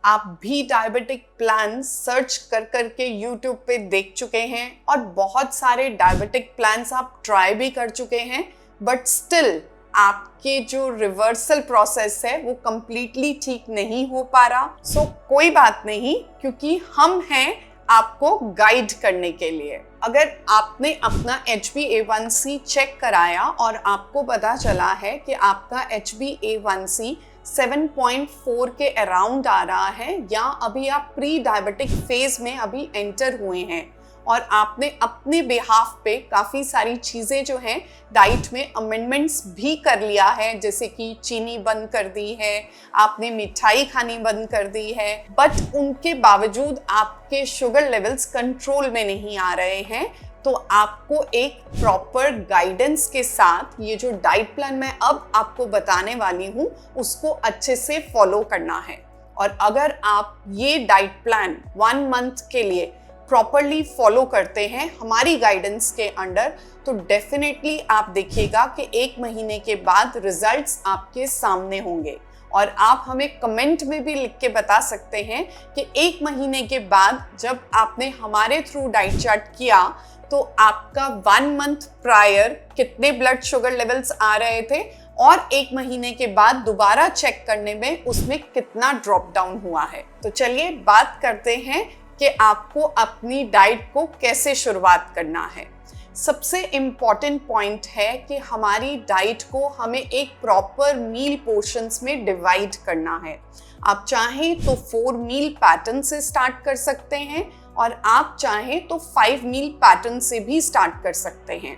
आप भी diabetic plan search कर करके YouTube पे देख चुके हैं और बहुत सारे डायबिटिक प्लान्स आप ट्राई भी कर चुके हैं, बट स्टिल आपके जो रिवर्सल प्रोसेस है वो कंप्लीटली ठीक नहीं हो पा रहा। सो कोई बात नहीं, क्योंकि हम हैं आपको गाइड करने के लिए। अगर आपने अपना HbA1c चेक कराया और आपको पता चला है कि आपका HbA1c 7.4 के अराउंड आ रहा है, या अभी आप प्री डायबिटिक फेज में अभी एंटर हुए हैं और आपने अपने बिहाफ पे काफ़ी सारी चीज़ें जो हैं डाइट में अमेंडमेंट्स भी कर लिया है, जैसे कि चीनी बंद कर दी है, आपने मिठाई खानी बंद कर दी है, बट उनके बावजूद आपके शुगर लेवल्स कंट्रोल में नहीं आ रहे हैं, तो आपको एक प्रॉपर गाइडेंस के साथ ये जो डाइट प्लान मैं अब आपको बताने वाली हूँ उसको अच्छे से फॉलो करना है। और अगर आप ये डाइट प्लान 1 मंथ के लिए प्रॉपरली फॉलो करते हैं हमारी गाइडेंस के अंडर, तो डेफिनेटली आप देखिएगा कि 1 महीने के बाद रिजल्ट्स आपके सामने होंगे। और आप हमें कमेंट में भी लिख के बता सकते हैं कि 1 महीने के बाद जब आपने हमारे थ्रू डाइट चार्ट किया तो आपका 1 मंथ प्रायर कितने ब्लड शुगर लेवल्स आ रहे थे और 1 महीने के बाद दोबारा चेक करने में उसमें कितना ड्रॉप डाउन हुआ है। तो चलिए बात करते हैं कि आपको अपनी डाइट को कैसे शुरुआत करना है। सबसे इम्पॉर्टेंट पॉइंट है कि हमारी डाइट को हमें एक प्रॉपर मील पोर्शंस में डिवाइड करना है। आप चाहें तो 4 मील पैटर्न से स्टार्ट कर सकते हैं और आप चाहें तो 5 मील पैटर्न से भी स्टार्ट कर सकते हैं।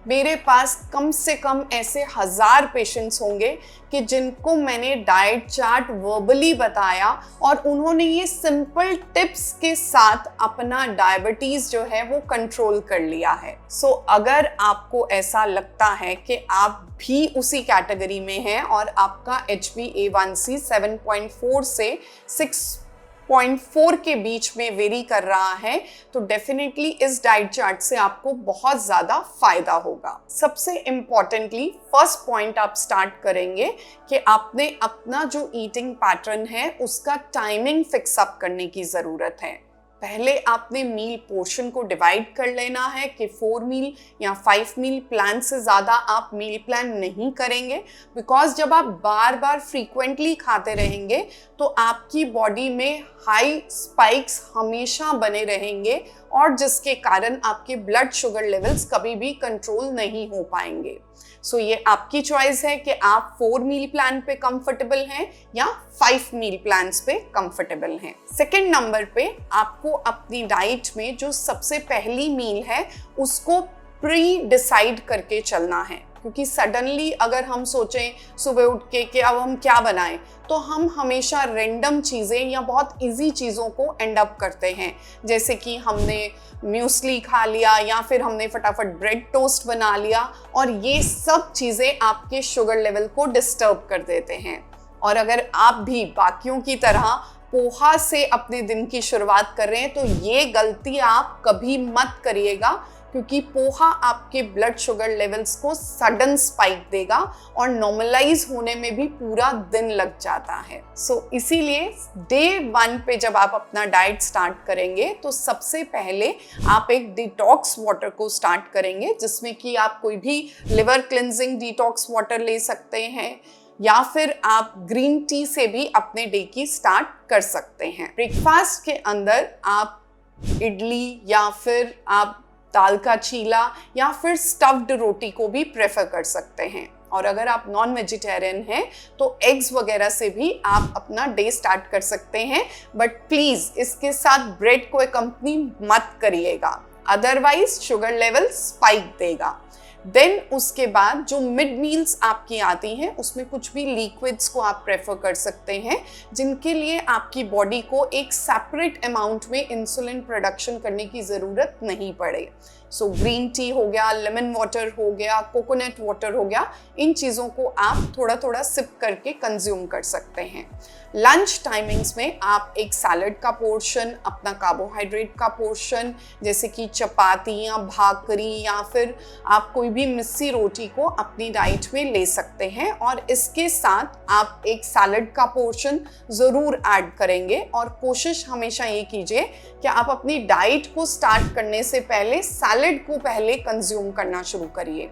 मेरे पास कम से कम ऐसे 1000 पेशेंट्स होंगे कि जिनको मैंने डाइट चार्ट वर्बली बताया और उन्होंने ये सिंपल टिप्स के साथ अपना डायबिटीज़ जो है वो कंट्रोल कर लिया है। सो अगर आपको ऐसा लगता है कि आप भी उसी कैटेगरी में हैं और आपका HbA1c 7.4 से 6.4 के बीच में वेरी कर रहा है, तो डेफिनेटली इस डाइट चार्ट से आपको बहुत ज़्यादा फायदा होगा। सबसे इम्पॉर्टेंटली फर्स्ट पॉइंट आप स्टार्ट करेंगे कि आपने अपना जो ईटिंग पैटर्न है उसका टाइमिंग फिक्स अप करने की ज़रूरत है। पहले आपने मील पोर्शन को डिवाइड कर लेना है कि 4 मील या 5 मील प्लान से ज़्यादा आप मील प्लान नहीं करेंगे, बिकॉज जब आप बार बार फ्रीक्वेंटली खाते रहेंगे तो आपकी बॉडी में हाई स्पाइक्स हमेशा बने रहेंगे और जिसके कारण आपके ब्लड शुगर लेवल्स कभी भी कंट्रोल नहीं हो पाएंगे। सो ये आपकी चॉइस है कि आप 4 मील प्लान पे कंफर्टेबल हैं या 5 मील प्लान्स पे कंफर्टेबल हैं। सेकंड नंबर पे आपको अपनी डाइट में जो सबसे पहली मील है उसको प्री डिसाइड करके चलना है, क्योंकि सडनली अगर हम सोचें सुबह उठ के कि अब हम क्या बनाएं, तो हम हमेशा रैंडम चीज़ें या बहुत इजी चीज़ों को एंड अप करते हैं, जैसे कि हमने म्यूसली खा लिया या फिर हमने फटाफट ब्रेड टोस्ट बना लिया, और ये सब चीज़ें आपके शुगर लेवल को डिस्टर्ब कर देते हैं। और अगर आप भी बाकियों की तरह पोहा से अपने दिन की शुरुआत कर रहे हैं तो ये गलती आप कभी मत करिएगा, क्योंकि पोहा आपके ब्लड शुगर लेवल्स को सडन स्पाइक देगा और नॉर्मलाइज होने में भी पूरा दिन लग जाता है। सो इसीलिए डे 1 पे जब आप अपना डाइट स्टार्ट करेंगे तो सबसे पहले आप एक डिटॉक्स वाटर को स्टार्ट करेंगे, जिसमें कि आप कोई भी लिवर क्लिनजिंग डिटॉक्स वाटर ले सकते हैं या फिर आप ग्रीन टी से भी अपने डे की स्टार्ट कर सकते हैं। ब्रेकफास्ट के अंदर आप इडली या फिर आप दाल का चीला या फिर स्टफ्ड रोटी को भी प्रेफर कर सकते हैं। और अगर आप नॉन वेजिटेरियन हैं तो एग्स वगैरह से भी आप अपना डे स्टार्ट कर सकते हैं, बट प्लीज़ इसके साथ ब्रेड को अकम्पनी मत करिएगा, अदरवाइज शुगर लेवल स्पाइक देगा। देन उसके बाद जो मिड मील्स आपकी आती हैं उसमें कुछ भी लिक्विड्स को आप प्रेफर कर सकते हैं, जिनके लिए आपकी बॉडी को एक सेपरेट अमाउंट में इंसुलिन प्रोडक्शन करने की ज़रूरत नहीं पड़े। सो ग्रीन टी हो गया, लेमन वाटर हो गया, कोकोनट वाटर हो गया, इन चीज़ों को आप थोड़ा थोड़ा सिप करके कंज्यूम कर सकते हैं। लंच टाइमिंग्स में आप एक सैलड का पोर्शन, अपना कार्बोहाइड्रेट का पोर्शन जैसे कि चपाती या भाकरी या फिर आप कोई भी मिस्सी रोटी को अपनी डाइट में ले सकते हैं, और इसके साथ आप एक सैलड का पोर्शन ज़रूर ऐड करेंगे। और कोशिश हमेशा ये कीजिए कि आप अपनी डाइट को स्टार्ट करने से पहले सैलड को पहले कंज्यूम करना शुरू करिए।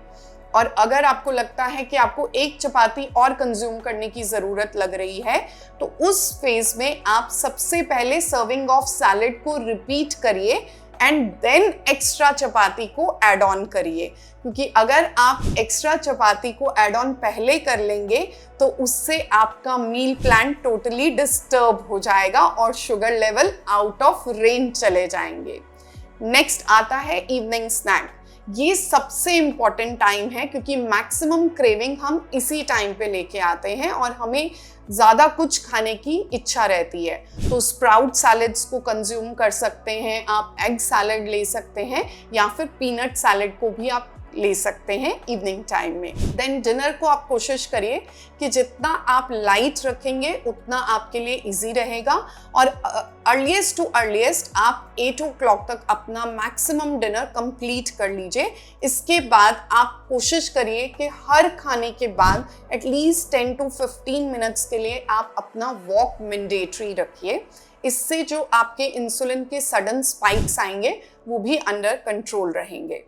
और अगर आपको लगता है कि आपको एक चपाती और कंज्यूम करने की ज़रूरत लग रही है, तो उस फेज में आप सबसे पहले सर्विंग ऑफ सैलड को रिपीट करिए एंड देन एक्स्ट्रा चपाती को ऐड ऑन करिए, क्योंकि अगर आप एक्स्ट्रा चपाती को ऐड ऑन पहले कर लेंगे तो उससे आपका मील प्लान टोटली डिस्टर्ब हो जाएगा और sugar level out of range चले जाएंगे। नेक्स्ट आता है इवनिंग स्नैक। ये सबसे इम्पॉर्टेंट टाइम है क्योंकि मैक्सिमम क्रेविंग हम इसी टाइम पे लेके आते हैं और हमें ज़्यादा कुछ खाने की इच्छा रहती है। तो स्प्राउट सैलड्स को कंज्यूम कर सकते हैं, आप एग सैलड ले सकते हैं या फिर पीनट सैलड को भी आप ले सकते हैं इवनिंग टाइम में। देन डिनर को आप कोशिश करिए कि जितना आप लाइट रखेंगे उतना आपके लिए इजी रहेगा, और अर्लीस्ट टू अर्लीस्ट आप 8 o'clock तक अपना मैक्सिमम डिनर कंप्लीट कर लीजिए। इसके बाद आप कोशिश करिए कि हर खाने के बाद एटलीस्ट 10 to 15 मिनट्स के लिए आप अपना वॉक मैंडेटरी रखिए। इससे जो आपके इंसुलिन के सडन स्पाइक्स आएंगे वो भी अंडर कंट्रोल रहेंगे।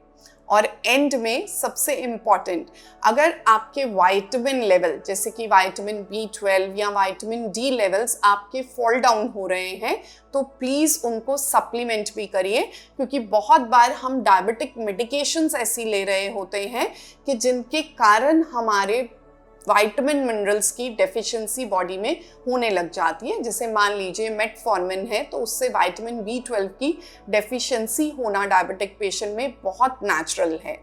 और एंड में सबसे इम्पॉर्टेंट, अगर आपके विटामिन लेवल जैसे कि विटामिन B12 या विटामिन D लेवल्स आपके फॉल डाउन हो रहे हैं तो प्लीज़ उनको सप्लीमेंट भी करिए, क्योंकि बहुत बार हम डायबिटिक मेडिकेशंस ऐसी ले रहे होते हैं कि जिनके कारण हमारे विटामिन मिनरल्स की डेफिशिएंसी बॉडी में होने लग जाती है। जैसे मान लीजिए मेटफॉर्मिन है तो उससे विटामिन B12 की डेफिशिएंसी होना डायबिटिक पेशेंट में बहुत नेचुरल है।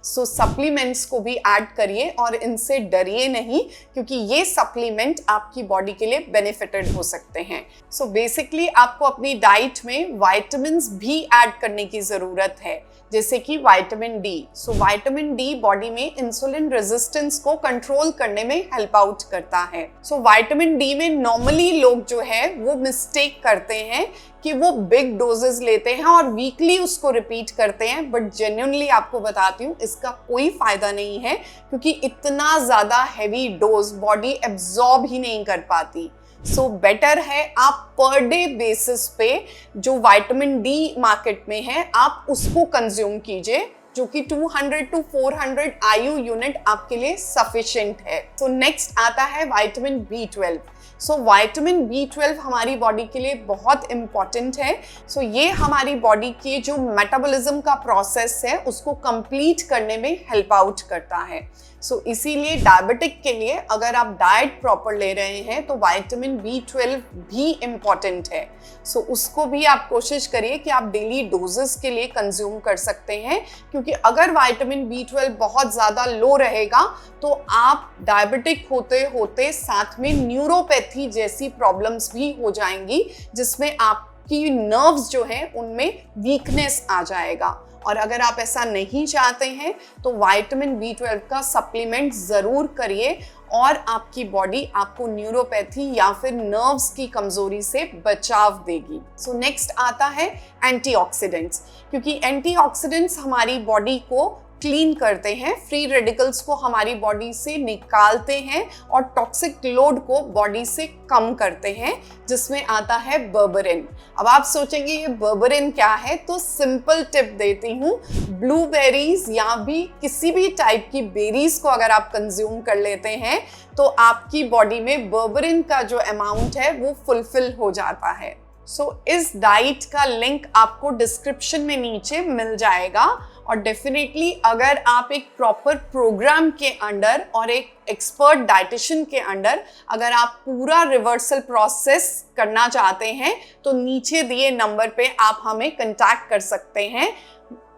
सो सप्लीमेंट्स को भी ऐड करिए और इनसे डरिए नहीं, क्योंकि ये सप्लीमेंट आपकी बॉडी के लिए बेनिफिटेड हो सकते हैं। सो बेसिकली आपको अपनी डाइट में विटामिन्स भी ऐड करने की ज़रूरत है, जैसे कि vitamin D. So vitamin D body में इंसुलिन रेजिस्टेंस को कंट्रोल करने में हेल्प आउट करता है। सो विटामिन डी में नॉर्मली लोग जो है वो मिस्टेक करते हैं कि वो बिग डोजेस लेते हैं और वीकली उसको रिपीट करते हैं, बट जेन्युइनली आपको बताती हूँ इसका कोई फायदा नहीं है, क्योंकि इतना ज़्यादा हैवी डोज बॉडी एब्जॉर्ब ही नहीं कर पाती। सो बेटर है आप पर डे बेसिस पे जो विटामिन डी मार्केट में है आप उसको कंज्यूम कीजिए, जो कि 200 to 400 IU यूनिट आपके लिए सफिशिएंट है। तो नेक्स्ट आता है vitamin B12। So vitamin B12 हमारी बॉडी के लिए बहुत इम्पॉर्टेंट है। सो ये हमारी बॉडी के जो मेटाबॉलिज्म का प्रोसेस है उसको कंप्लीट करने में हेल्प आउट करता है। सो इसीलिए डायबिटिक के लिए अगर आप डाइट प्रॉपर ले रहे हैं तो विटामिन B12 भी इम्पॉर्टेंट है। सो उसको भी आप कोशिश करिए कि आप डेली डोजेस के लिए कंज्यूम कर सकते हैं, क्योंकि अगर विटामिन B12 बहुत ज़्यादा लो रहेगा तो आप डायबिटिक होते होते साथ में न्यूरोपैथी जैसी प्रॉब्लम्स भी हो जाएंगी, जिसमें आपकी नर्व्स जो हैं उनमें वीकनेस आ जाएगा। और अगर आप ऐसा नहीं चाहते हैं तो विटामिन B12 का सप्लीमेंट ज़रूर करिए और आपकी बॉडी आपको न्यूरोपैथी या फिर नर्व्स की कमजोरी से बचाव देगी। सो नेक्स्ट आता है एंटीऑक्सीडेंट्स, क्योंकि एंटीऑक्सीडेंट्स हमारी बॉडी को क्लीन करते हैं, फ्री रेडिकल्स को हमारी बॉडी से निकालते हैं और टॉक्सिक लोड को बॉडी से कम करते हैं, जिसमें आता है बर्बेरिन। अब आप सोचेंगे ये बर्बेरिन क्या है, तो सिंपल टिप देती हूँ, ब्लूबेरीज या भी किसी भी टाइप की बेरीज को अगर आप कंज्यूम कर लेते हैं तो आपकी बॉडी में बर्बेरिन का जो अमाउंट है वो फुलफिल हो जाता है। सो इस डाइट का लिंक आपको डिस्क्रिप्शन में नीचे मिल जाएगा, और डेफिनेटली अगर आप एक प्रॉपर प्रोग्राम के अंडर और एक एक्सपर्ट डाइटिशियन के अंडर अगर आप पूरा रिवर्सल प्रोसेस करना चाहते हैं तो नीचे दिए नंबर पे आप हमें कांटेक्ट कर सकते हैं।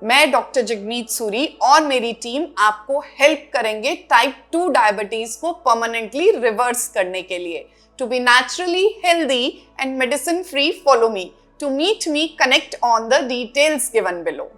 मैं डॉक्टर जगमीत सूरी और मेरी टीम आपको हेल्प करेंगे टाइप 2 डायबिटीज को परमानेंटली रिवर्स करने के लिए। To be naturally healthy and medicine free, follow me. To meet me, connect on the details given below.